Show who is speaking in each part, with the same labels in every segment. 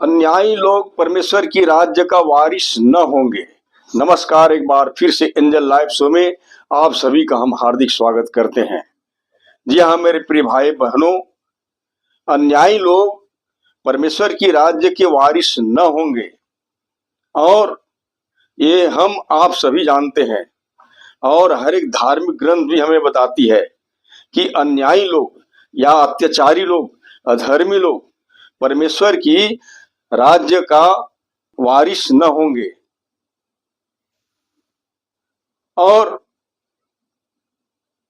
Speaker 1: अन्यायी लोग परमेश्वर की राज्य का वारिस न होंगे। नमस्कार, एक बार फिर से एंजल लाइव शो में आप सभी का हम हार्दिक स्वागत करते हैं। जी हाँ मेरे प्रिय भाई बहनों, अन्यायी लोग परमेश्वर की राज्य के वारिस न होंगे और ये हम आप सभी जानते हैं और हर एक धार्मिक ग्रंथ भी हमें बताती है कि अन्यायी लोग या अत्याचारी लोग, अधर्मी लोग परमेश्वर की राज्य का वारिस न होंगे। और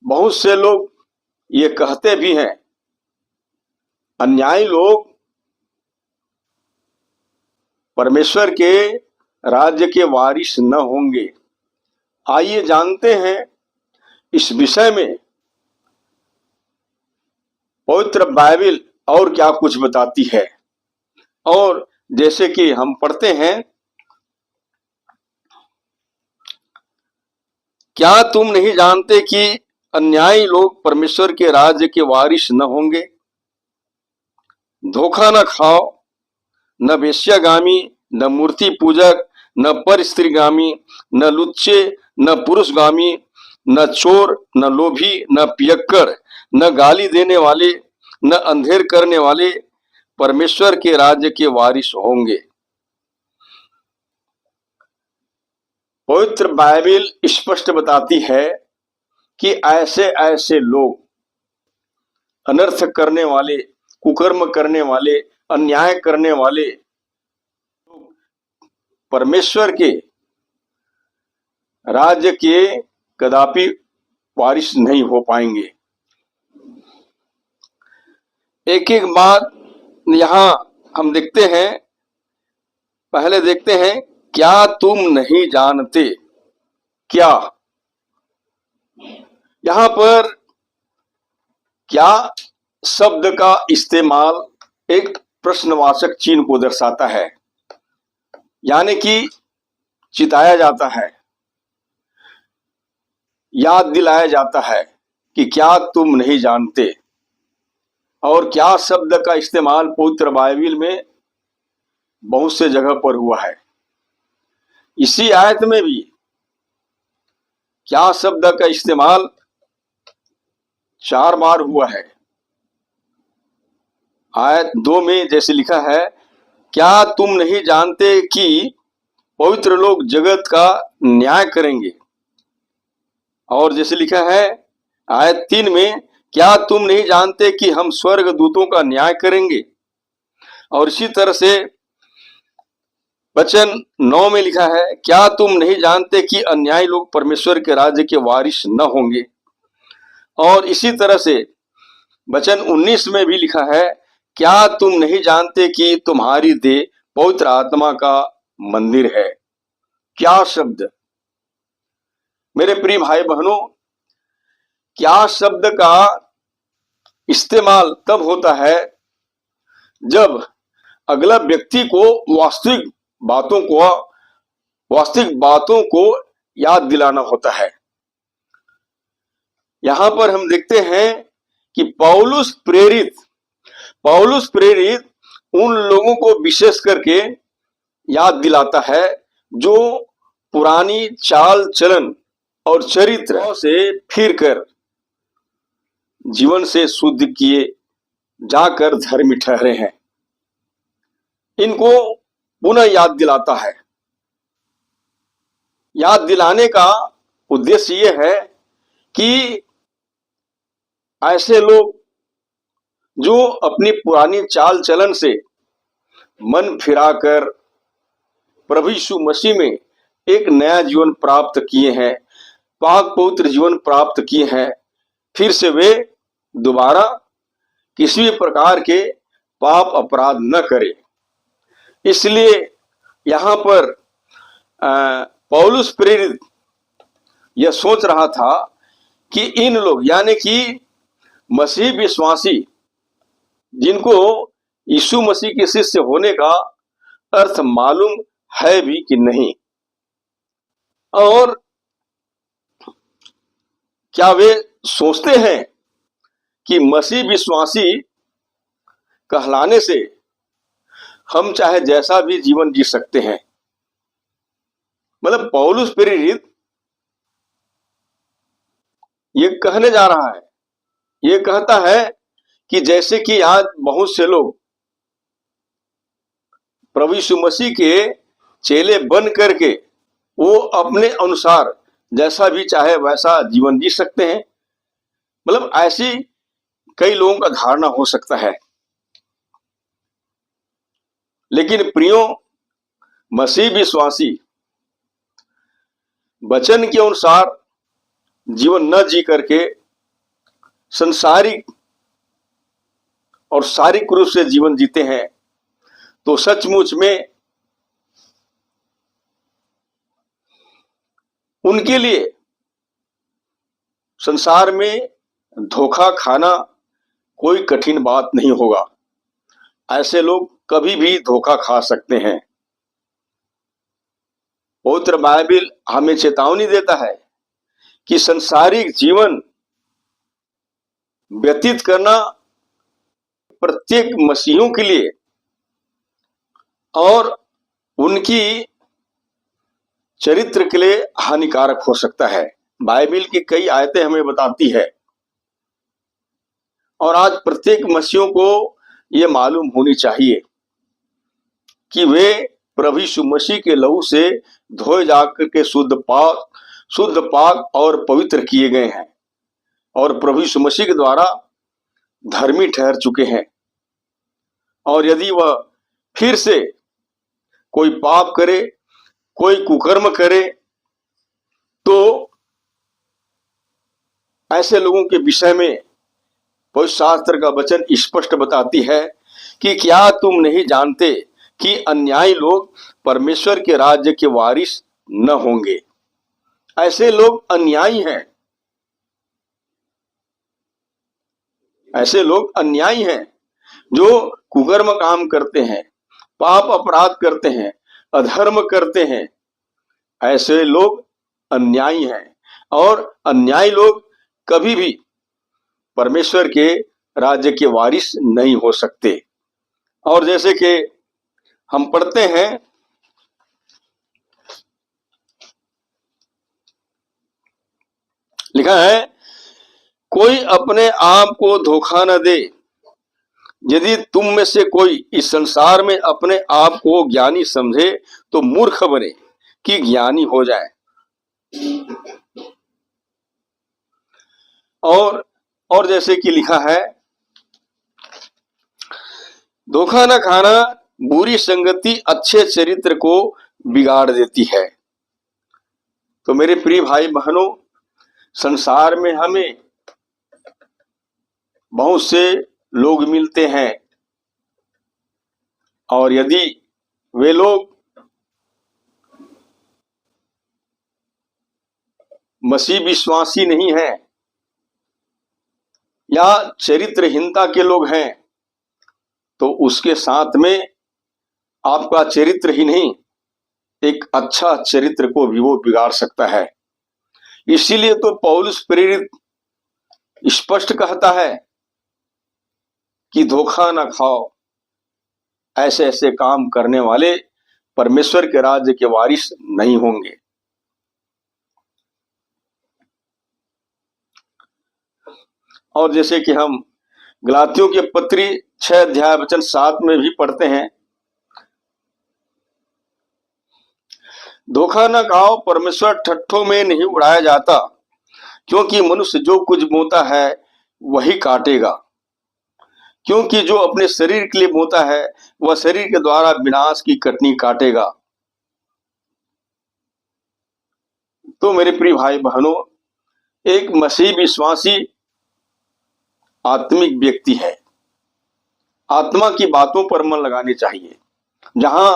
Speaker 1: बहुत से लोग ये कहते भी हैं अन्यायी लोग परमेश्वर के राज्य के वारिस न होंगे। आइए जानते हैं इस विषय में पवित्र बाइबल और क्या कुछ बताती है। और जैसे कि हम पढ़ते हैं, क्या तुम नहीं जानते कि अन्यायी लोग परमेश्वर के राज्य के वारिस न होंगे। धोखा न खाओ, न वेश्यागामी, न मूर्ति पूजक, न पर स्त्रीगामी, न लुच्चे, न पुरुषगामी, न चोर, न लोभी, न पियक्कड़, न गाली देने वाले, न अंधेर करने वाले परमेश्वर के राज्य के वारिस होंगे। पवित्र बाइबल स्पष्ट बताती है कि ऐसे ऐसे लोग, अनर्थ करने वाले, कुकर्म करने वाले, अन्याय करने वाले परमेश्वर के राज्य के कदापि वारिस नहीं हो पाएंगे। एक एक बात यहां हम देखते हैं। पहले देखते हैं, क्या तुम नहीं जानते। क्या यहां पर क्या शब्द का इस्तेमाल एक प्रश्नवाचक चिन्ह को दर्शाता है, यानी कि चिताया जाता है, याद दिलाया जाता है कि क्या तुम नहीं जानते। और क्या शब्द का इस्तेमाल पवित्र बाइबल में बहुत से जगह पर हुआ है। इसी आयत में भी क्या शब्द का इस्तेमाल 4 बार हुआ है। आयत 2 में जैसे लिखा है, क्या तुम नहीं जानते कि पवित्र लोग जगत का न्याय करेंगे। और जैसे लिखा है आयत 3 में, क्या तुम नहीं जानते कि हम स्वर्ग दूतों का न्याय करेंगे। और इसी तरह से वचन 9 में लिखा है, क्या तुम नहीं जानते कि अन्यायी लोग परमेश्वर के राज्य के वारिस न होंगे। और इसी तरह से वचन 19 में भी लिखा है, क्या तुम नहीं जानते कि तुम्हारी देह पवित्र आत्मा का मंदिर है। क्या शब्द मेरे प्रिय भाई बहनों, क्या शब्द का इस्तेमाल तब होता है जब अगला व्यक्ति को वास्तविक बातों को याद दिलाना होता है। यहां पर हम देखते हैं कि पौलुस प्रेरित उन लोगों को विशेष करके याद दिलाता है जो पुरानी चाल चलन और चरित्र से फिरकर जीवन से शुद्ध किए जाकर धर्मी ठहरे हैं। इनको पुनः याद दिलाता है। याद दिलाने का उद्देश्य यह है कि ऐसे लोग जो अपनी पुरानी चाल चलन से मन फिराकर प्रभु यीशु मसीह में एक नया जीवन प्राप्त किए हैं, पाक पवित्र जीवन प्राप्त किए हैं, फिर से वे दोबारा किसी भी प्रकार के पाप अपराध न करें। इसलिए यहां पर पौलुस प्रेरित यह सोच रहा था कि इन लोग यानी कि मसीह विश्वासी, जिनको यीशु मसीह के शिष्य होने का अर्थ मालूम है भी कि नहीं, और क्या वे सोचते हैं कि मसीह विश्वासी कहलाने से हम चाहे जैसा भी जीवन जी सकते हैं। मतलब पौलुस प्रेरित ये कहने जा रहा है, ये कहता है कि जैसे कि आज बहुत से लोग प्रभु यीशु मसीह के चेले बन करके वो अपने अनुसार जैसा भी चाहे वैसा जीवन जी सकते हैं। मतलब ऐसी कई लोगों का धारणा हो सकता है, लेकिन प्रियो मसीह विश्वासी वचन के अनुसार जीवन न जी करके संसारिक और शारीरिक रूप से जीवन जीते हैं, तो सचमुच में उनके लिए संसार में धोखा खाना कोई कठिन बात नहीं होगा। ऐसे लोग कभी भी धोखा खा सकते हैं। पवित्र बाइबल हमें चेतावनी देता है कि संसारिक जीवन व्यतीत करना प्रत्येक मसीहियों के लिए और उनकी चरित्र के लिए हानिकारक हो सकता है। बाइबल की कई आयतें हमें बताती है, और आज प्रत्येक मसीहियों को यह मालूम होनी चाहिए कि वे प्रभु यीशु मसीह के लहू से धोए जाकर के शुद्ध पाक और पवित्र किए गए हैं, और प्रभु यीशु मसीह के द्वारा धर्मी ठहर चुके हैं। और यदि वह फिर से कोई पाप करे, कोई कुकर्म करे, तो ऐसे लोगों के विषय में पवित्र शास्त्र का वचन स्पष्ट बताती है कि क्या तुम नहीं जानते कि अन्यायी लोग परमेश्वर के राज्य के वारिस न होंगे। ऐसे लोग अन्यायी हैं, ऐसे लोग अन्यायी हैं जो कुकर्म काम करते हैं, पाप अपराध करते हैं, अधर्म करते हैं। ऐसे लोग अन्यायी हैं, और अन्यायी लोग कभी भी परमेश्वर के राज्य के वारिस नहीं हो सकते। और जैसे कि हम पढ़ते हैं, लिखा है, कोई अपने आप को धोखा न दे। यदि तुम में से कोई इस संसार में अपने आप को ज्ञानी समझे तो मूर्ख बने कि ज्ञानी हो जाए। और जैसे कि लिखा है, धोखा न खाना, बुरी संगति अच्छे चरित्र को बिगाड़ देती है। तो मेरे प्रिय भाई बहनों, संसार में हमें बहुत से लोग मिलते हैं, और यदि वे लोग मसीह विश्वासी नहीं हैं या चरित्रहीनता के लोग हैं, तो उसके साथ में आपका चरित्र ही नहीं, एक अच्छा चरित्र को भी वो बिगाड़ सकता है। इसीलिए तो पौलुस प्रेरित स्पष्ट कहता है कि धोखा ना खाओ। ऐसे ऐसे काम करने वाले परमेश्वर के राज्य के वारिस नहीं होंगे। और जैसे कि हम गलातियों के पत्री 6 अध्याय वचन 7 में भी पढ़ते हैं, धोखा न खाओ, परमेश्वर ठट्ठों में नहीं उड़ाया जाता, क्योंकि मनुष्य जो कुछ बोता है वही काटेगा। क्योंकि जो अपने शरीर के लिए बोता है वह शरीर के द्वारा विनाश की कटनी काटेगा। तो मेरे प्रिय भाई बहनों, एक मसीह विश्वासी आत्मिक व्यक्ति है। आत्मा की बातों पर मन लगानी चाहिए, जहां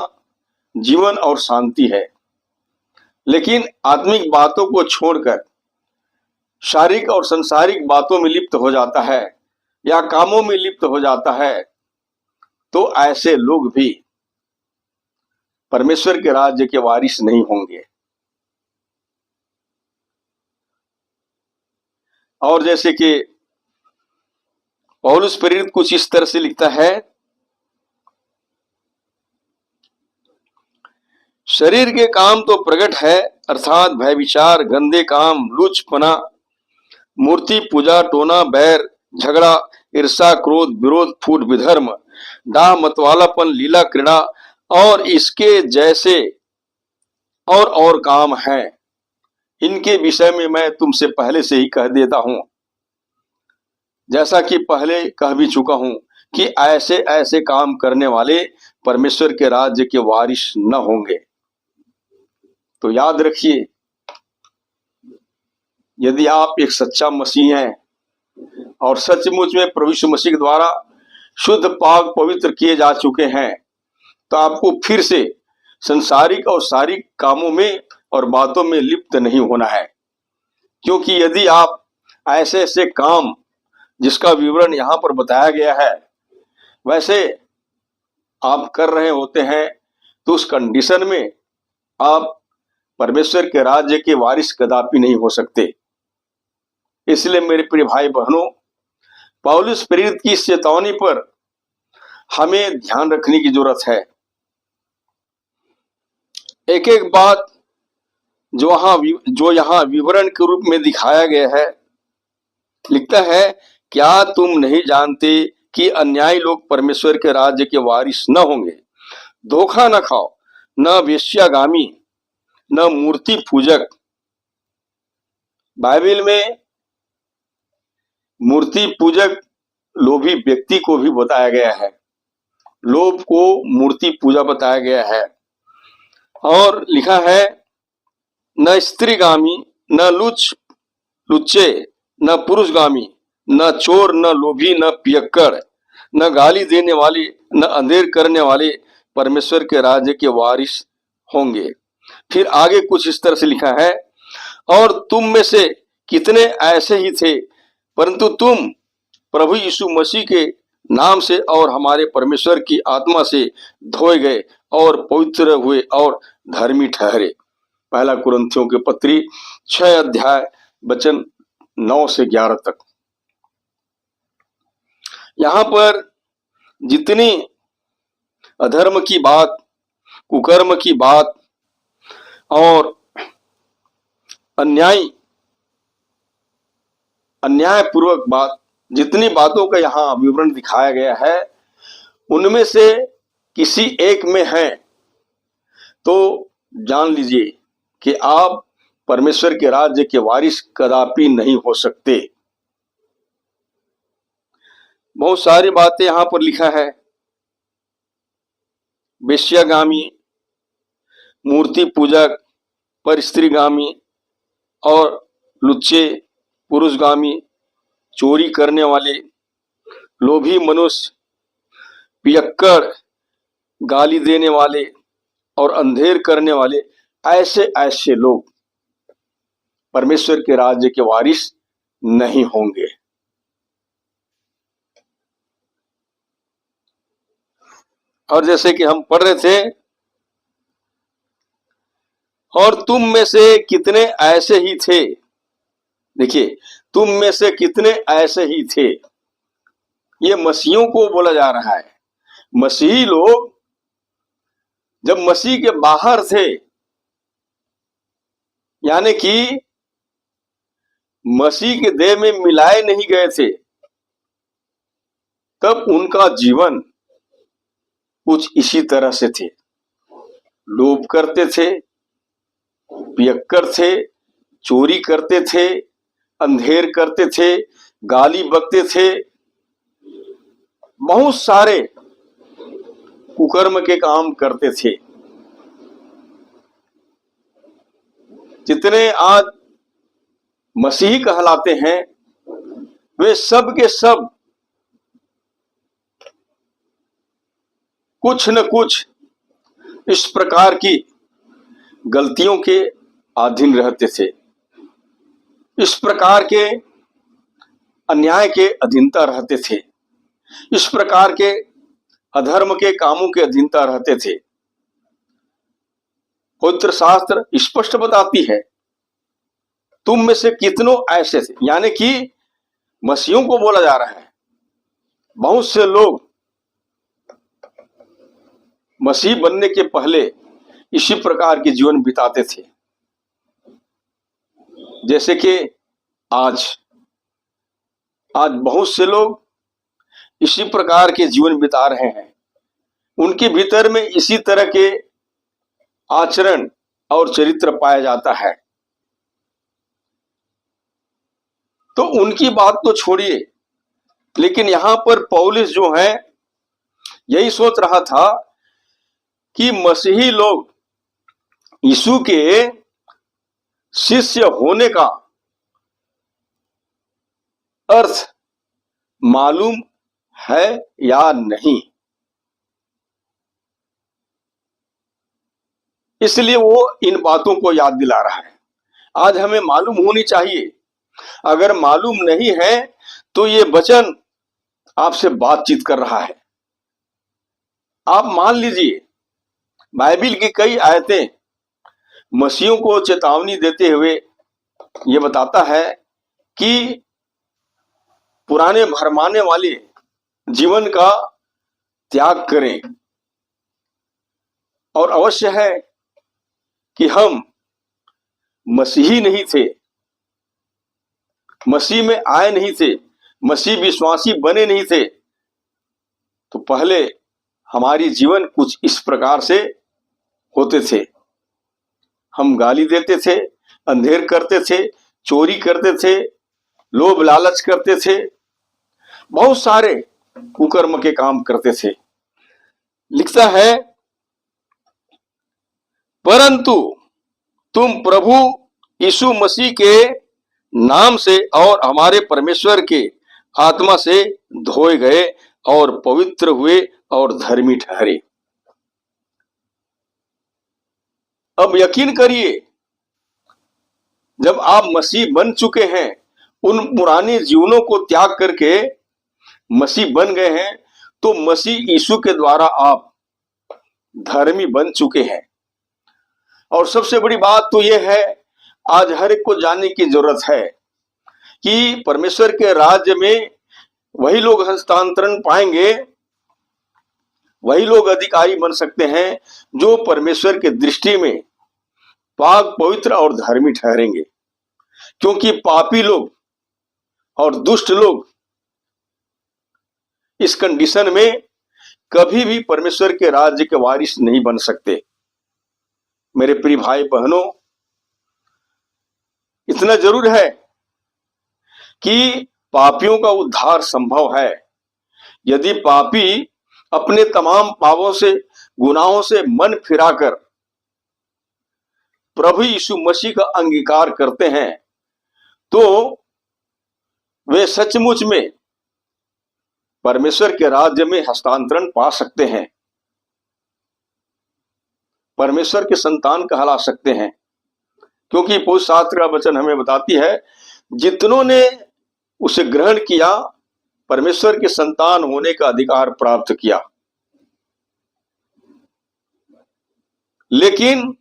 Speaker 1: जीवन और शांति है। लेकिन आत्मिक बातों को छोड़कर शारीरिक और संसारिक बातों में लिप्त हो जाता है या कामों में लिप्त हो जाता है, तो ऐसे लोग भी परमेश्वर के राज्य के वारिस नहीं होंगे। और जैसे कि पौलुस प्रेरित कुछ इस तरह से लिखता है, शरीर के काम तो प्रकट है, अर्थात भय विचार, गंदे काम, लुचपना, मूर्ति पूजा, टोना, बैर, झगड़ा, ईर्षा, क्रोध, विरोध, फूट, विधर्म, डाह, मतवालापन, लीला, क्रीड़ा और इसके जैसे और काम हैं। इनके विषय में मैं तुमसे पहले से ही कह देता हूं, जैसा कि पहले कह भी चुका हूं कि ऐसे ऐसे काम करने वाले परमेश्वर के राज्य के वारिस न होंगे। तो याद रखिए, यदि आप एक सच्चा मसीह हैं और सचमुच में प्रभु यीशु मसीह के द्वारा शुद्ध पाक पवित्र किए जा चुके हैं, तो आपको फिर से संसारिक और शारीरिक कामों में और बातों में लिप्त नहीं होना है। क्योंकि यदि आप ऐसे ऐसे काम जिसका विवरण यहाँ पर बताया गया है वैसे आप कर रहे होते हैं, तो उस कंडीशन में आप परमेश्वर के राज्य के वारिस कदापि नहीं हो सकते। इसलिए मेरे प्रिय भाई बहनों, पौलुस प्रेरित की चेतावनी पर हमें ध्यान रखने की जरूरत है। एक एक बात जो यहाँ विवरण के रूप में दिखाया गया है, लिखता है, क्या तुम नहीं जानते कि अन्यायी लोग परमेश्वर के राज्य के वारिस न होंगे? धोखा न खाओ, न वेश्यागामी, न मूर्ति पूजक। बाइबल में मूर्ति पूजक लोभी व्यक्ति को भी बताया गया है, लोभ को मूर्ति पूजा बताया गया है। और लिखा है, न स्त्रीगामी, न लुच्चे, न पुरुषगामी, न चोर, न लोभी, न पियक्कड़, न गाली देने वाले, न अंधेर करने वाले परमेश्वर के राज्य के वारिस होंगे। फिर आगे कुछ इस तरह से लिखा है, और तुम में से कितने ऐसे ही थे, परंतु तुम प्रभु यीशु मसीह के नाम से और हमारे परमेश्वर की आत्मा से धोए गए और पवित्र हुए और धर्मी ठहरे। पहला कुरिन्थियों के पत्री 6 अध्याय वचन 9 से 11 तक। यहाँ पर जितनी अधर्म की बात, कुकर्म की बात और अन्यायपूर्वक बात, जितनी बातों का यहाँ विवरण दिखाया गया है, उनमें से किसी एक में है तो जान लीजिए कि आप परमेश्वर के राज्य के वारिस कदापि नहीं हो सकते। बहुत सारी बातें यहाँ पर लिखा है, वेश्यागामी, मूर्ति पूजक, परस्त्रीगामी और लुच्चे, पुरुषगामी, चोरी करने वाले, लोभी मनुष्य, पियक्कड़, गाली देने वाले और अंधेर करने वाले, ऐसे ऐसे लोग परमेश्वर के राज्य के वारिस नहीं होंगे। और जैसे कि हम पढ़ रहे थे, और तुम में से कितने ऐसे ही थे। देखिए, तुम में से कितने ऐसे ही थे, ये मसीहियों को बोला जा रहा है। मसीही लोग जब मसीह के बाहर थे, यानी कि मसीह के देह में मिलाए नहीं गए थे, तब उनका जीवन कुछ इसी तरह से थे। लोभ करते थे, पियक्कड़ थे, चोरी करते थे, अंधेर करते थे, गाली बकते थे, बहुत सारे कुकर्म के काम करते थे। जितने आज मसीही कहलाते हैं, वे सब के सब कुछ न कुछ इस प्रकार की गलतियों के अधीन रहते थे, इस प्रकार के अन्याय के अधीनता रहते थे, इस प्रकार के अधर्म के कामों के अधीनता रहते थे। पवित्र शास्त्र स्पष्ट बताती है, तुम में से कितनों ऐसे थे, यानी कि मसीहियों को बोला जा रहा है। बहुत से लोग मसीह बनने के पहले इसी प्रकार के जीवन बिताते थे। जैसे कि आज बहुत से लोग इसी प्रकार के जीवन बिता रहे हैं। उनके भीतर में इसी तरह के आचरण और चरित्र पाया जाता है। तो उनकी बात तो छोड़िए, लेकिन यहां पर पौलुस जो है यही सोच रहा था कि मसीही लोग यीशु के शिष्य होने का अर्थ मालूम है या नहीं। इसलिए वो इन बातों को याद दिला रहा है। आज हमें मालूम होनी चाहिए। अगर मालूम नहीं है तो ये वचन आपसे बातचीत कर रहा है। आप मान लीजिए, बाइबिल की कई आयतें मसीहों को चेतावनी देते हुए ये बताता है कि पुराने भरमाने वाले जीवन का त्याग करें। और अवश्य है कि हम मसीही नहीं थे, मसीह में आए नहीं थे, मसीह विश्वासी बने नहीं थे, तो पहले हमारी जीवन कुछ इस प्रकार से होते थे। हम गाली देते थे, अंधेर करते थे, चोरी करते थे, लोभ लालच करते थे, बहुत सारे कुकर्म के काम करते थे। लिखता है, परंतु तुम प्रभु यीशु मसीह के नाम से और हमारे परमेश्वर के आत्मा से धोए गए और पवित्र हुए और धर्मी ठहरे। अब यकीन करिए, जब आप मसीह बन चुके हैं, उन पुराने जीवनों को त्याग करके मसीह बन गए हैं, तो मसीह यीशु के द्वारा आप धर्मी बन चुके हैं। और सबसे बड़ी बात तो यह है, आज हर एक को जानने की जरूरत है कि परमेश्वर के राज्य में वही लोग हस्तांतरण पाएंगे, वही लोग अधिकारी बन सकते हैं जो परमेश्वर के दृष्टि में पाक पवित्र और धर्मी ठहरेंगे। क्योंकि पापी लोग और दुष्ट लोग इस कंडीशन में कभी भी परमेश्वर के राज्य के वारिस नहीं बन सकते। मेरे प्रिय भाई बहनों, इतना जरूर है कि पापियों का उद्धार संभव है यदि पापी अपने तमाम पापों से, गुनाहों से मन फिराकर प्रभु यीशु मसीह का अंगीकार करते हैं, तो वे सचमुच में परमेश्वर के राज्य में हस्तांतरण पा सकते हैं, परमेश्वर के संतान कहला सकते हैं। क्योंकि पवित्र शास्त्र का वचन हमें बताती है, जितनों ने उसे ग्रहण किया परमेश्वर के संतान होने का अधिकार प्राप्त किया। लेकिन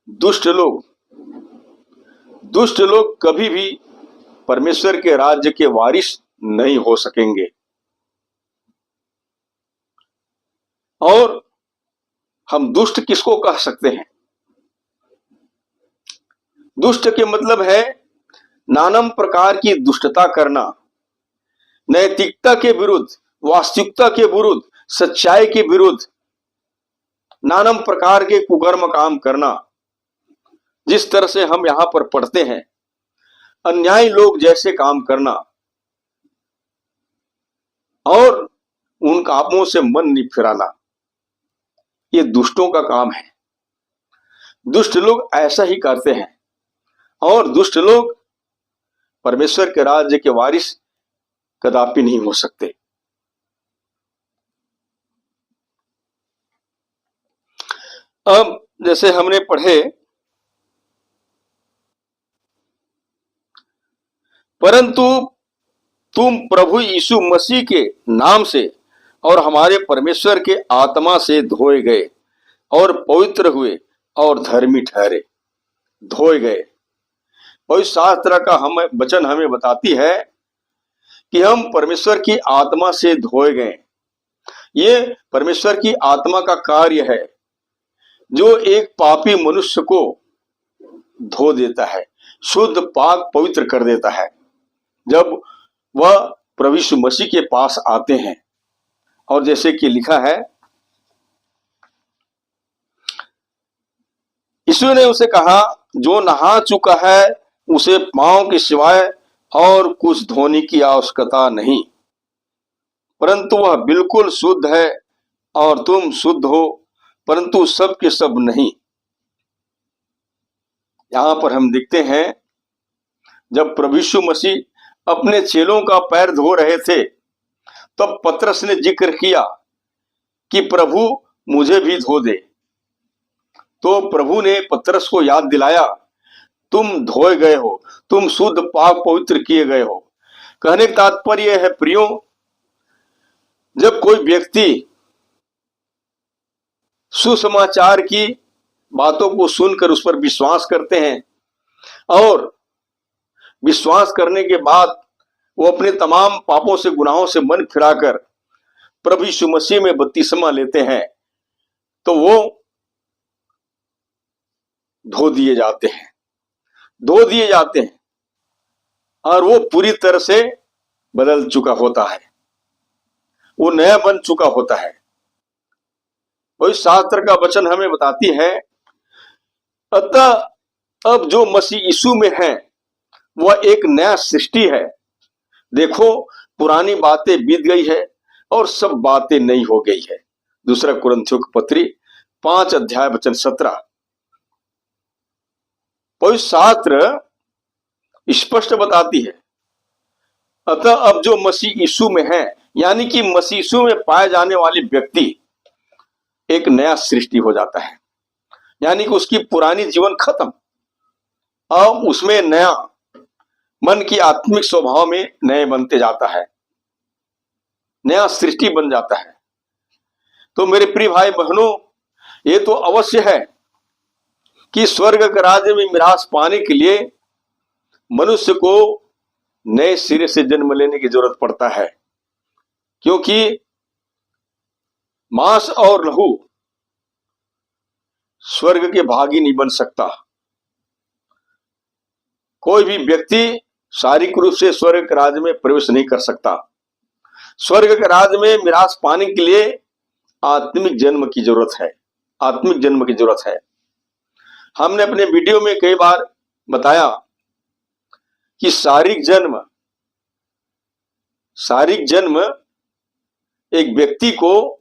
Speaker 1: दुष्ट लोग कभी भी परमेश्वर के राज्य के वारिस नहीं हो सकेंगे। और हम दुष्ट किसको कह सकते हैं? दुष्ट के मतलब है नाना प्रकार की दुष्टता करना, नैतिकता के विरुद्ध, वास्तविकता के विरुद्ध, सच्चाई के विरुद्ध नाना प्रकार के कुकर्म काम करना। जिस तरह से हम यहां पर पढ़ते हैं, अन्यायी लोग जैसे काम करना और उन कामों से मन नहीं फिराना, ये दुष्टों का काम है। दुष्ट लोग ऐसा ही करते हैं और दुष्ट लोग परमेश्वर के राज्य के वारिस कदापि नहीं हो सकते। अब जैसे हमने पढ़े, परंतु तुम प्रभु यीशु मसीह के नाम से और हमारे परमेश्वर के आत्मा से धोए गए और पवित्र हुए और धर्मी ठहरे। धोए गए, पवित्र शास्त्र का वचन हमें बताती है कि हम परमेश्वर की आत्मा से धोए गए। ये परमेश्वर की आत्मा का कार्य है जो एक पापी मनुष्य को धो देता है, शुद्ध पाक पवित्र कर देता है। जब वह प्रभु यीशु मसीह के पास आते हैं, और जैसे कि लिखा है, यीशु ने उसे कहा, जो नहा चुका है उसे पांव के सिवाय और कुछ धोने की आवश्यकता नहीं, परंतु वह बिल्कुल शुद्ध है, और तुम शुद्ध हो, परंतु सब के सब नहीं। यहां पर हम देखते हैं, जब प्रभु यीशु मसीह अपने चेलों का पैर धो रहे थे, तब पतरस ने जिक्र किया कि प्रभु मुझे भी धो दे। तो प्रभु ने पतरस को याद दिलाया, तुम धोए गए हो, तुम शुद्ध पाक पवित्र किए गए हो। कहने का तात्पर्य है प्रियो, जब कोई व्यक्ति सुसमाचार की बातों को सुनकर उस पर विश्वास करते हैं, और विश्वास करने के बाद वो अपने तमाम पापों से, गुनाहों से मन फिराकर प्रभु यीशु मसीह में बपतिस्मा लेते हैं, तो वो धो दिए जाते हैं, धो दिए जाते हैं, और वो पूरी तरह से बदल चुका होता है, वो नया बन चुका होता है। वही शास्त्र का वचन हमें बताती है, अतः अब जो मसीह यीशु में है वह एक नया सृष्टि है। देखो, पुरानी बातें बीत गई है और सब बातें नई हो गई है। दूसरा कुरिन्थियों की पत्री 5 अध्याय वचन 17। पवित्र शास्त्र स्पष्ट बताती है, अतः अब जो मसीह यीशु में है, यानी कि मसीह यीशु में पाए जाने वाले व्यक्ति एक नया सृष्टि हो जाता है, यानी कि उसकी पुरानी जीवन खत्म, अब उसमें नया मन की आत्मिक स्वभाव में नए बनते जाता है, नया सृष्टि बन जाता है। तो मेरे प्रिय भाई बहनों, ये तो अवश्य है कि स्वर्ग के राज्य में मिरास पाने के लिए मनुष्य को नए सिरे से जन्म लेने की जरूरत पड़ता है, क्योंकि मांस और लहू स्वर्ग के भागी नहीं बन सकता। कोई भी व्यक्ति शारीरिक रूप से स्वर्ग के राज्य में प्रवेश नहीं कर सकता। स्वर्ग के राज्य में मिरास पाने के लिए आत्मिक जन्म की जरूरत है, आत्मिक जन्म की जरूरत है। हमने अपने वीडियो में कई बार बताया कि शारीरिक जन्म एक व्यक्ति को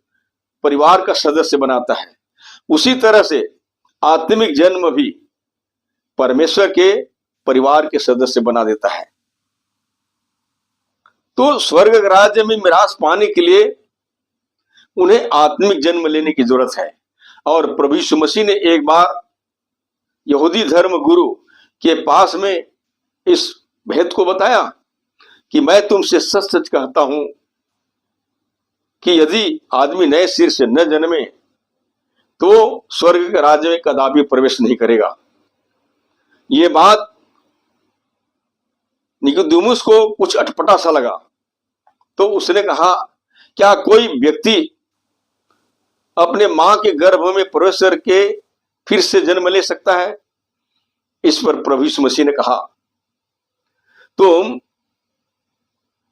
Speaker 1: परिवार का सदस्य बनाता है, उसी तरह से आत्मिक जन्म भी परमेश्वर के परिवार के सदस्य बना देता है। तो स्वर्ग राज्य में मिरास पाने के लिए उन्हें आत्मिक जन्म लेने की जरूरत है। और प्रभु यीशु मसीह ने एक बार यहूदी धर्म गुरु के पास में इस भेद को बताया कि मैं तुमसे सच सच कहता हूं कि यदि आदमी नए सिर से न जन्मे तो स्वर्ग के राज्य में कदापि प्रवेश नहीं करेगा। ये बात निकोदेमुस को कुछ अटपटा सा लगा, तो उसने कहा, क्या कोई व्यक्ति अपने मां के गर्भ में प्रवेश करके फिर से जन्म ले सकता है? इस पर प्रभु यीशु मसीह ने कहा, तुम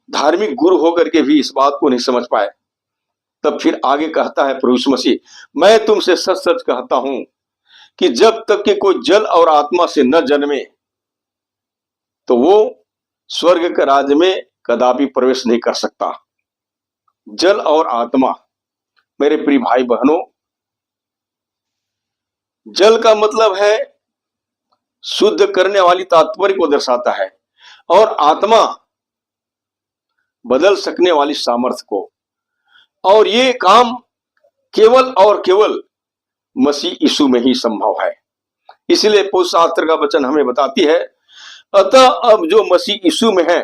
Speaker 1: धार्मिक गुरु होकर के भी इस बात को नहीं समझ पाए। तब फिर आगे कहता है प्रभु यीशु मसीह, मैं तुमसे सच सच कहता हूं कि जब तक कि कोई जल और आत्मा से न जन्मे तो वो स्वर्ग के राज्य में कदापि प्रवेश नहीं कर सकता। जल और आत्मा, मेरे प्रिय भाई बहनों, जल का मतलब है शुद्ध करने वाली तात्पर्य को दर्शाता है, और आत्मा बदल सकने वाली सामर्थ्य को। और ये काम केवल और केवल मसीह यीशु में ही संभव है। इसलिए पवित्र शास्त्र का वचन हमें बताती है, अतः अब जो मसीह यीशु में है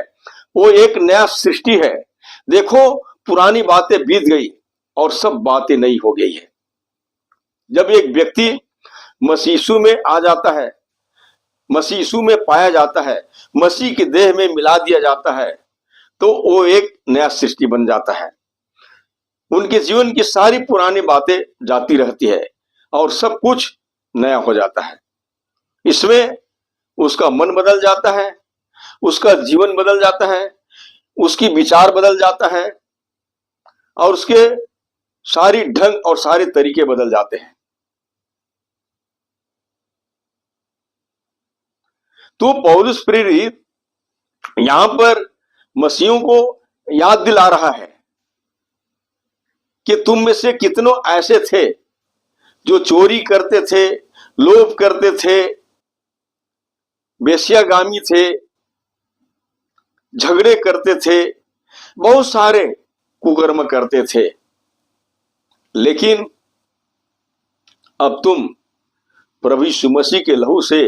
Speaker 1: वो एक नया सृष्टि है। देखो, पुरानी बातें बीत गई और सब बातें नई हो गई है। जब एक व्यक्ति मसीह यीशु में आ जाता है, मसीह यीशु में पाया जाता है, मसीह के देह में मिला दिया जाता है, तो वो एक नया सृष्टि बन जाता है। उनके जीवन की सारी पुरानी बातें जाती रहती है, और सब कुछ नया हो जाता है। इसमें उसका मन बदल जाता है, उसका जीवन बदल जाता है, उसकी विचार बदल जाता है और उसके सारी ढंग और सारे तरीके बदल जाते हैं। तो पौलुस प्रेरित यहां पर मसीहों को याद दिला रहा है कि तुम में से कितनों ऐसे थे जो चोरी करते थे, लोभ करते थे, वेश्यागामी थे, झगड़े करते थे, बहुत सारे कुकर्म करते थे। लेकिन अब तुम प्रभु यीशु मसीह के लहू से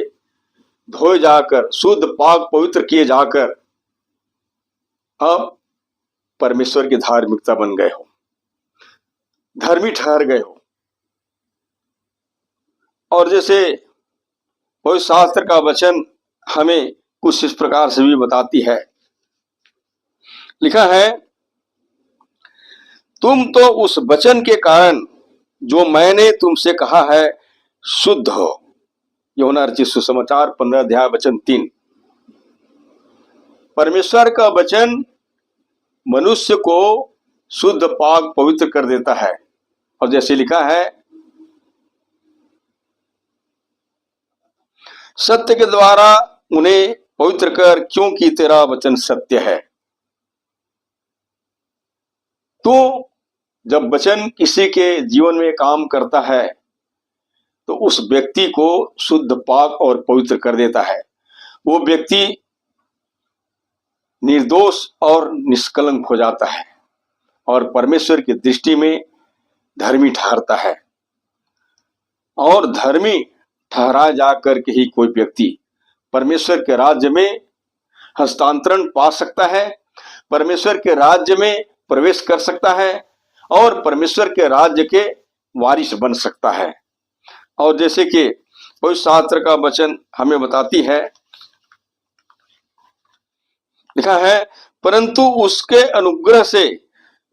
Speaker 1: धोए जाकर, शुद्ध पाक पवित्र किए जाकर अब परमेश्वर की धार्मिकता बन गए हो, धर्मी ठहर गए हो। और जैसे पवित्र शास्त्र का वचन हमें कुछ इस प्रकार से भी बताती है, लिखा है, तुम तो उस वचन के कारण जो मैंने तुमसे कहा है शुद्ध हो। यूहन्ना रचित सुसमाचार 15 अध्याय वचन 3। परमेश्वर का वचन मनुष्य को शुद्ध पाक पवित्र कर देता है। और जैसे लिखा है, सत्य के द्वारा उन्हें पवित्र कर, क्योंकि तेरा वचन सत्य है। तो जब वचन किसी के जीवन में काम करता है तो उस व्यक्ति को शुद्ध पाक और पवित्र कर देता है। वो व्यक्ति निर्दोष और निष्कलंक हो जाता है और परमेश्वर की दृष्टि में धर्मी ठहरता है। और धर्मी ठहरा जाकर के ही कोई व्यक्ति परमेश्वर के राज्य में हस्तांतरण पा सकता है, परमेश्वर के राज्य में प्रवेश कर सकता है और परमेश्वर के राज्य के वारिस बन सकता है। और जैसे कि पवित्र शास्त्र का वचन हमें बताती है, लिखा है, परंतु उसके अनुग्रह से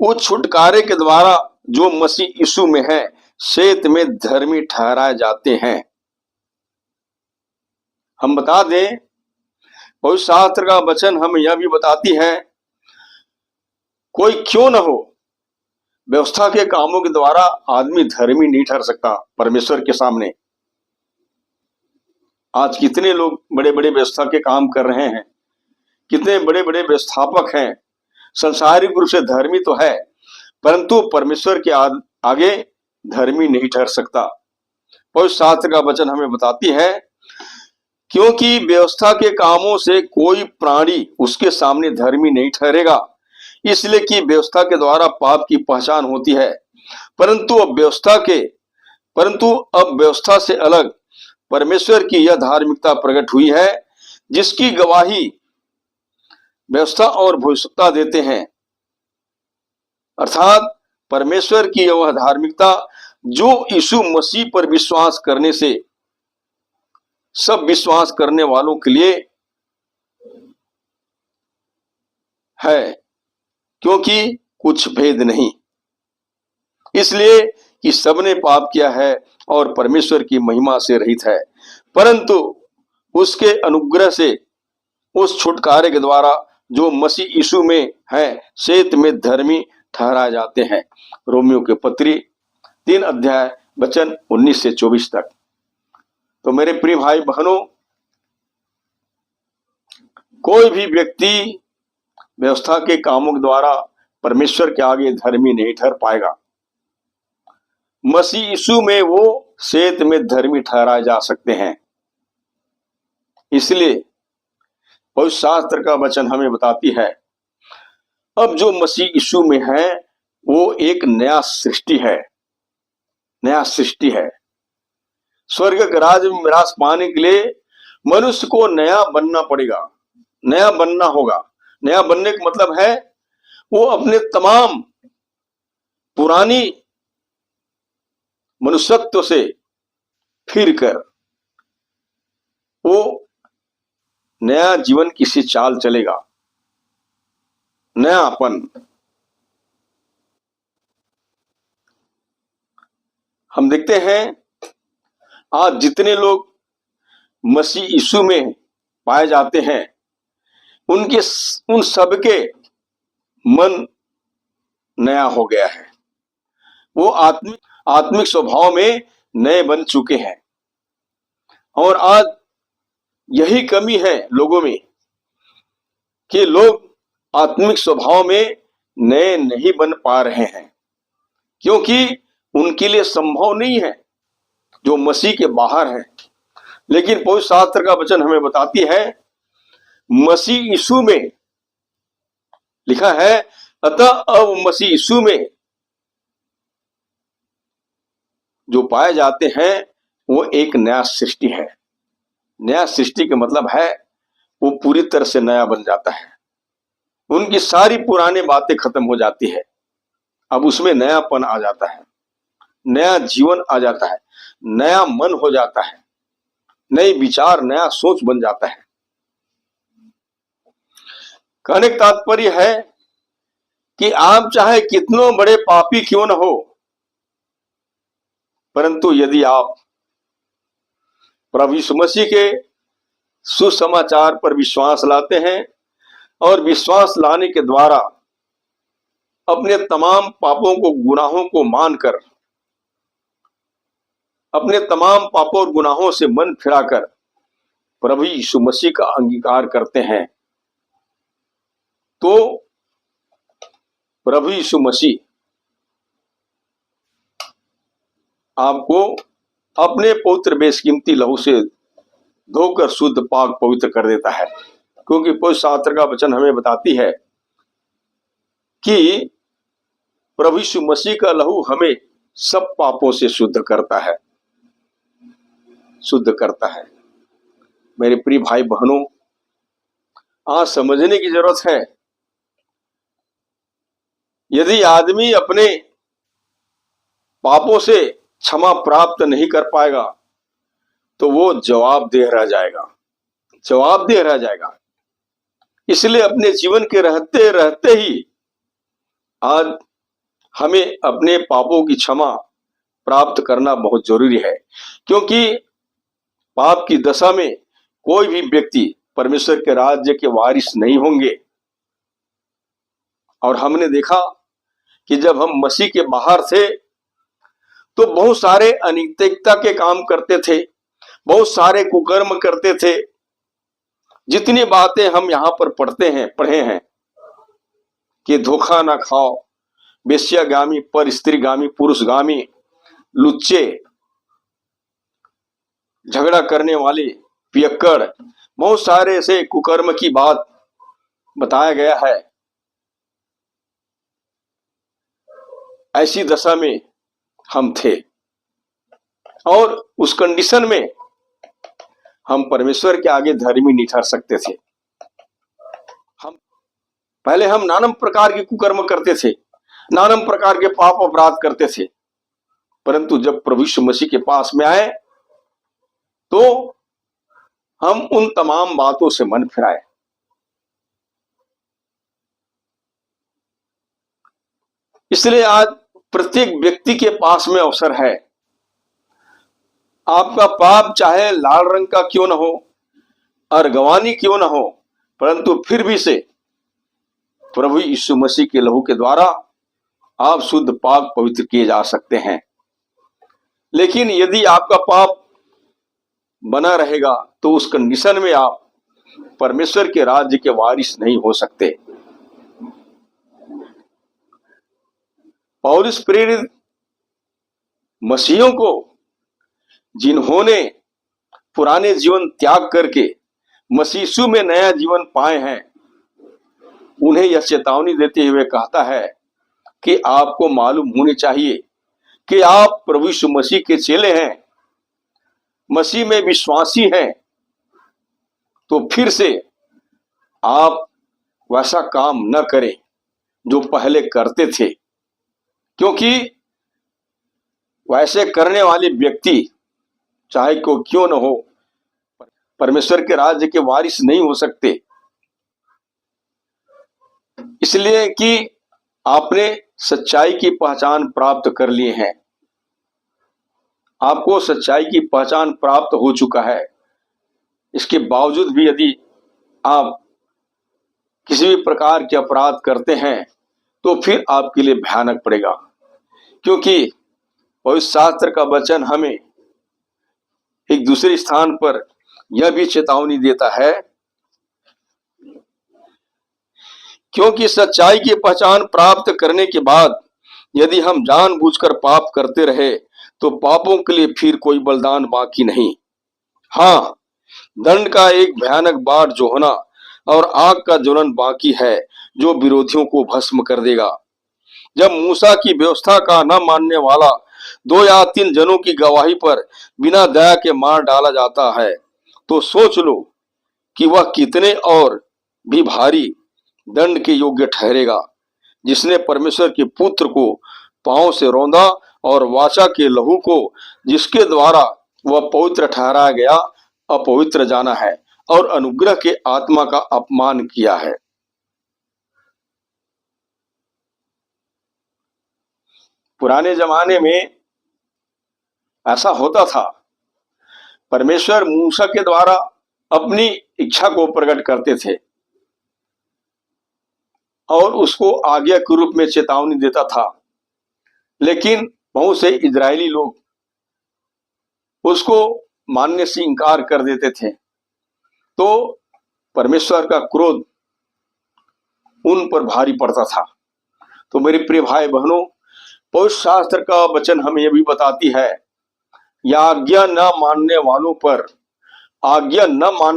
Speaker 1: उस छुटकारे के द्वारा जो मसीह यीशु में है शेत में धर्मी ठहराए जाते हैं। हम बता दें, पवित्र शास्त्र का वचन हमें यह भी बताती है, कोई क्यों न हो, व्यवस्था के कामों के द्वारा आदमी धर्मी नहीं ठहर सकता परमेश्वर के सामने। आज कितने लोग बड़े बड़े व्यवस्था के काम कर रहे हैं, कितने बड़े बड़े व्यवस्थापक हैं, संसारिक रूप से धर्मी तो है परंतु परमेश्वर के आगे धर्मी नहीं ठहर सकता। पवित्र शास्त्र का वचन हमें बताती है, क्योंकि व्यवस्था के कामों से कोई प्राणी उसके सामने धर्मी नहीं ठहरेगा, इसलिए कि व्यवस्था के द्वारा पाप की पहचान होती है। परंतु अब व्यवस्था से अलग परमेश्वर की यह धार्मिकता प्रकट हुई है, जिसकी गवाही व्यवस्था और भविष्यवक्ता देते हैं। अर्थात परमेश्वर की यह धार्मिकता जो यीशु मसीह पर विश्वास करने से सब विश्वास करने वालों के लिए है, क्योंकि कुछ भेद नहीं, इसलिए कि सबने पाप किया है और परमेश्वर की महिमा से रहित है, परंतु उसके अनुग्रह से उस छुटकारे के द्वारा जो मसीह यीशु में है शेत में धर्मी ठहराए जाते हैं। रोमियो के पत्री 3 अध्याय वचन 19 से 24 तक। तो मेरे प्रिय भाई बहनों, कोई भी व्यक्ति व्यवस्था के कामों के द्वारा परमेश्वर के आगे धर्मी नहीं ठहर पाएगा। मसीह यीशु में वो शेत में धर्मी ठहराए जा सकते हैं। इसलिए पवित्र शास्त्र का वचन हमें बताती है, अब जो मसीह यीशु में है वो एक नया सृष्टि है, नया सृष्टि है। स्वर्ग के राज्य में मिरास पाने के लिए मनुष्य को नया बनना पड़ेगा, नया बनना होगा। नया बनने का मतलब है वो अपने तमाम पुरानी मनुष्यत्व से फिर कर वो नया जीवन किसी चाल चलेगा, नयापन। हम देखते हैं आज जितने लोग मसीह यीशु में पाए जाते हैं, उनके उन सबके मन नया हो गया है। वो आत्मिक स्वभाव में नए बन चुके हैं। और आज यही कमी है लोगों में कि लोग आत्मिक स्वभाव में नए नहीं बन पा रहे हैं, क्योंकि उनके लिए संभव नहीं है जो मसीह के बाहर है। लेकिन पवित्र शास्त्र का वचन हमें बताती है, मसीह यीशु में लिखा है, अतः अब मसीह यीशु में जो पाए जाते हैं वो एक नया सृष्टि है। नया सृष्टि का मतलब है वो पूरी तरह से नया बन जाता है। उनकी सारी पुरानी बातें खत्म हो जाती है, अब उसमें नयापन आ जाता है, नया जीवन आ जाता है, नया मन हो जाता है, नए विचार, नया सोच बन जाता है। कहने का तात्पर्य है कि आप चाहे कितनों बड़े पापी क्यों न हो, परंतु यदि आप प्रभु यीशु मसीह के सुसमाचार पर विश्वास लाते हैं और विश्वास लाने के द्वारा अपने तमाम पापों को, गुनाहों को मानकर, अपने तमाम पापों और गुनाहों से मन फिराकर प्रभु यीशु मसीह का अंगीकार करते हैं, तो प्रभु यीशु मसीह आपको अपने पवित्र बेशकीमती लहू से धोकर शुद्ध पाक पवित्र कर देता है। क्योंकि पवित्र शास्त्र का वचन हमें बताती है कि प्रभु यीशु मसीह का लहू हमें सब पापों से शुद्ध करता है, शुद्ध करता है। मेरे प्रिय भाई बहनों, आज समझने की जरूरत है, यदि आदमी अपने पापों से क्षमा प्राप्त नहीं कर पाएगा तो वो जवाबदेह रह जाएगा, जवाबदेह रह जाएगा। इसलिए अपने जीवन के रहते रहते ही आज हमें अपने पापों की क्षमा प्राप्त करना बहुत जरूरी है। क्योंकि पाप की दशा में कोई भी व्यक्ति परमेश्वर के राज्य के वारिस नहीं होंगे। और हमने देखा कि जब हम मसीह के बाहर थे तो बहुत सारे अनैतिकता के काम करते थे, बहुत सारे कुकर्म करते थे। जितनी बातें हम यहां पर पढ़े हैं कि धोखा ना खाओ, वेश्यागामी, पर स्त्रीगामी, पुरुषगामी, लुच्चे, झगड़ा करने वाले, पियक्कड़, बहुत सारे ऐसे कुकर्म की बात बताया गया है। ऐसी दशा में हम थे और उस कंडीशन में हम परमेश्वर के आगे धर्मी नहीं ठहर सकते थे। हम नाना प्रकार के कुकर्म करते थे, नाना प्रकार के पाप अपराध करते थे। परंतु जब प्रभु यीशु मसीह के पास में आए तो हम उन तमाम बातों से मन फिराए। इसलिए आज प्रत्येक व्यक्ति के पास में अवसर है। आपका पाप चाहे लाल रंग का क्यों न हो, अर्गवानी क्यों न हो, परंतु फिर भी से प्रभु यीशु मसीह के लहू के द्वारा आप शुद्ध पाक पवित्र किए जा सकते हैं। लेकिन यदि आपका पाप बना रहेगा तो उस कंडीशन में आप परमेश्वर के राज्य के वारिस नहीं हो सकते। पौलुस प्रेरित मसीहों को, जिन्होंने पुराने जीवन त्याग करके मसीह यीशु में नया जीवन पाए हैं, उन्हें यह चेतावनी देते हुए कहता है कि आपको मालूम होनी चाहिए कि आप प्रभु यीशु मसीह के चेले हैं, मसीह में विश्वासी हैं, तो फिर से आप वैसा काम न करें जो पहले करते थे। क्योंकि वैसे करने वाले व्यक्ति चाहे को क्यों न हो, परमेश्वर के राज्य के वारिस नहीं हो सकते। इसलिए कि आपने सच्चाई की पहचान प्राप्त कर लिए हैं। आपको सच्चाई की पहचान प्राप्त हो चुका है, इसके बावजूद भी यदि आप किसी भी प्रकार के अपराध करते हैं तो फिर आपके लिए भयानक पड़ेगा। क्योंकि पवित्र शास्त्र का वचन हमें एक दूसरे स्थान पर यह भी चेतावनी देता है, क्योंकि सच्चाई की पहचान प्राप्त करने के बाद यदि हम जानबूझकर पाप करते रहे तो पापों के लिए फिर कोई बलिदान बाकी नहीं। हाँ, दंड का एक भयानक बाढ़ जो होना और आग का ज्वलन बाकी है, जो विरोधियों को भस्म कर देगा। जब मूसा की व्यवस्था का न मानने वाला 2 या 3 जनों की गवाही पर बिना दया के मार डाला जाता है, तो सोच लो कि वह कितने और भी भारी दंड के योग्य ठहरेगा, जिसने परमेश्वर के पुत्र को पांव से रौंदा और वाचा के लहू को, जिसके द्वारा वह पवित्र ठहराया गया, अपवित्र जाना है और अनुग्रह के आत्मा का अपमान किया है। पुराने जमाने में ऐसा होता था, परमेश्वर मूसा के द्वारा अपनी इच्छा को प्रकट करते थे और उसको आज्ञा के रूप में चेतावनी देता था, लेकिन बहुत से इजरायली लोग उसको मानने से इनकार कर देते थे। तो परमेश्वर का क्रोध उन पर भारी पड़ता था। तो मेरे प्रिय भाई बहनों, पवित्र शास्त्र का वचन हमें यह भी बताती है, या आज्ञा न मानने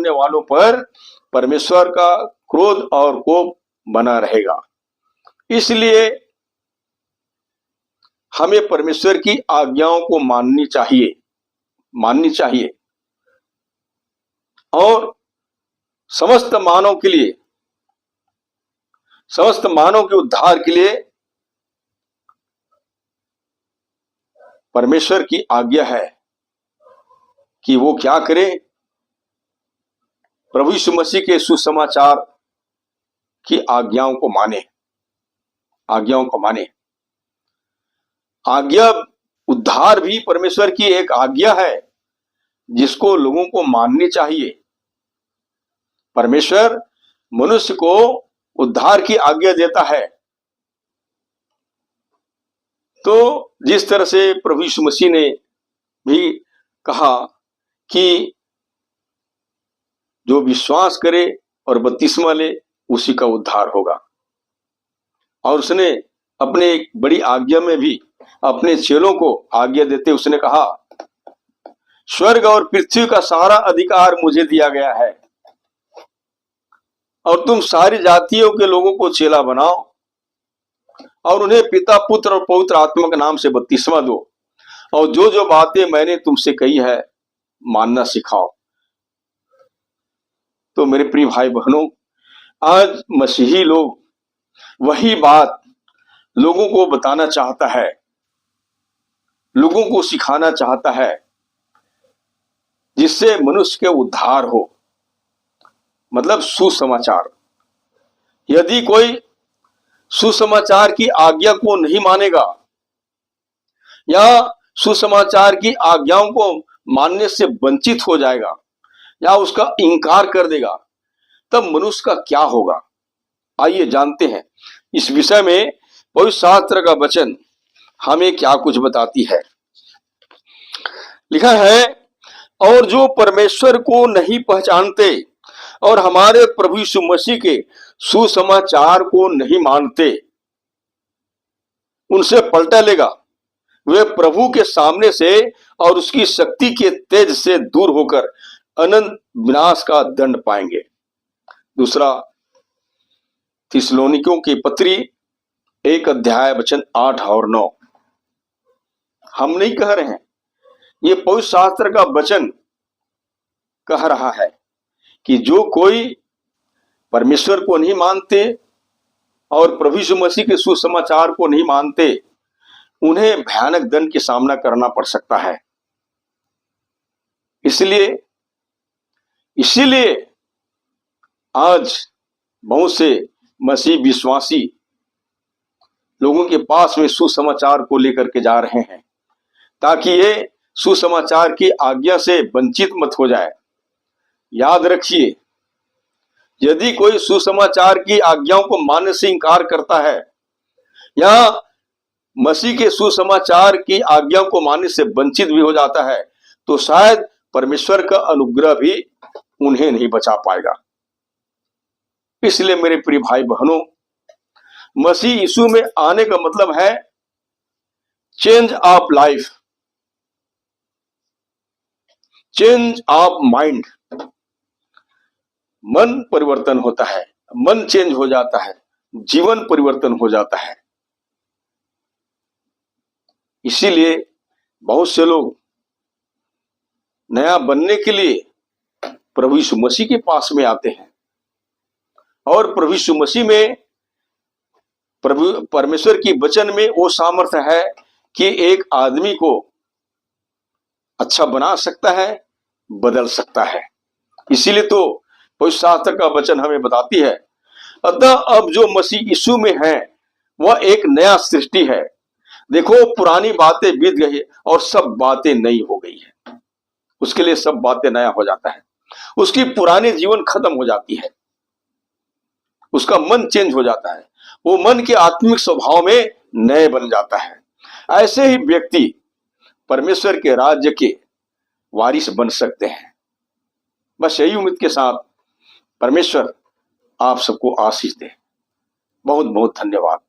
Speaker 1: वालों पर परमेश्वर का क्रोध और कोप बना रहेगा। इसलिए हमें परमेश्वर की आज्ञाओं को माननी चाहिए और समस्त मानव के उद्धार के लिए परमेश्वर की आज्ञा है कि वो क्या करे, प्रभु यीशु मसीह के सुसमाचार की आज्ञाओं को माने। आज्ञा उद्धार भी परमेश्वर की एक आज्ञा है जिसको लोगों को माननी चाहिए। परमेश्वर मनुष्य को उद्धार की आज्ञा देता है, तो जिस तरह से प्रभु यीशु मसीह ने भी कहा कि जो विश्वास करे और बपतिस्मा ले उसी का उद्धार होगा, और उसने अपने एक बड़ी आज्ञा में भी अपने चेलों को आज्ञा देते उसने कहा, स्वर्ग और पृथ्वी का सारा अधिकार मुझे दिया गया है और तुम सारी जातियों के लोगों को चेला बनाओ और उन्हें पिता, पुत्र और पवित्र आत्मा के नाम से बपतिस्मा दो, और जो जो बातें मैंने तुमसे कही है मानना सिखाओ। तो मेरे प्रिय भाई बहनों, आज मसीही लोग वही बात लोगों को बताना चाहता है, लोगों को सिखाना चाहता है, जिससे मनुष्य के उद्धार हो, मतलब सुसमाचार। यदि कोई सुसमाचार की आज्ञा को नहीं मानेगा या सुसमाचार की आज्ञाओं को मानने से वंचित हो जाएगा या उसका इनकार कर देगा, तब मनुष्य का क्या होगा। आइए जानते हैं इस विषय में पवित्र शास्त्र का वचन हमें क्या कुछ बताती है। लिखा है, और जो परमेश्वर को नहीं पहचानते और हमारे प्रभु यीशु मसीह के सुसमाचार को नहीं मानते, उनसे पलटा लेगा। वे प्रभु के सामने से और उसकी शक्ति के तेज से दूर होकर अनंत विनाश का दंड पाएंगे। दूसरा थिस्सलुनीकियों की पत्री 1 अध्याय वचन 8 और 9। हम नहीं कह रहे हैं, ये पवित्र शास्त्र का वचन कह रहा है कि जो कोई परमेश्वर को नहीं मानते और प्रभु यीशु मसीह के सुसमाचार को नहीं मानते, उन्हें भयानक दंड की सामना करना पड़ सकता है। इसीलिए आज बहुत से मसीह विश्वासी लोगों के पास में सुसमाचार को लेकर के जा रहे हैं, ताकि ये सुसमाचार की आज्ञा से वंचित मत हो जाए। याद रखिए, यदि कोई सुसमाचार की आज्ञाओं को मानने से इंकार करता है या मसीह के सुसमाचार की आज्ञाओं को मानने से वंचित भी हो जाता है, तो शायद परमेश्वर का अनुग्रह भी उन्हें नहीं बचा पाएगा। इसलिए मेरे प्रिय भाई बहनों, मसीह यीशु में आने का मतलब है change of life, change of mind. मन परिवर्तन होता है, मन चेंज हो जाता है, जीवन परिवर्तन हो जाता है। इसीलिए बहुत से लोग नया बनने के लिए प्रभु यीशु मसीह के पास में आते हैं और प्रभु यीशु मसीह में, प्रभु परमेश्वर की वचन में वो सामर्थ्य है कि एक आदमी को अच्छा बना सकता है, बदल सकता है। इसीलिए तो पवित्र शास्त्र का वचन हमें बताती है, अतः अब जो मसीह यीशु में है वह एक नया सृष्टि है। देखो, पुरानी बातें बीत गई और सब बातें नई हो गई है। उसके लिए सब बातें नया हो जाता है, उसकी पुरानी जीवन खत्म हो जाती है, उसका मन चेंज हो जाता है, वो मन के आत्मिक स्वभाव में नए बन जाता है। ऐसे ही व्यक्ति परमेश्वर के राज्य के वारिस बन सकते हैं। बस यही उम्मीद के साथ परमेश्वर आप सबको आशीष दे। बहुत बहुत धन्यवाद।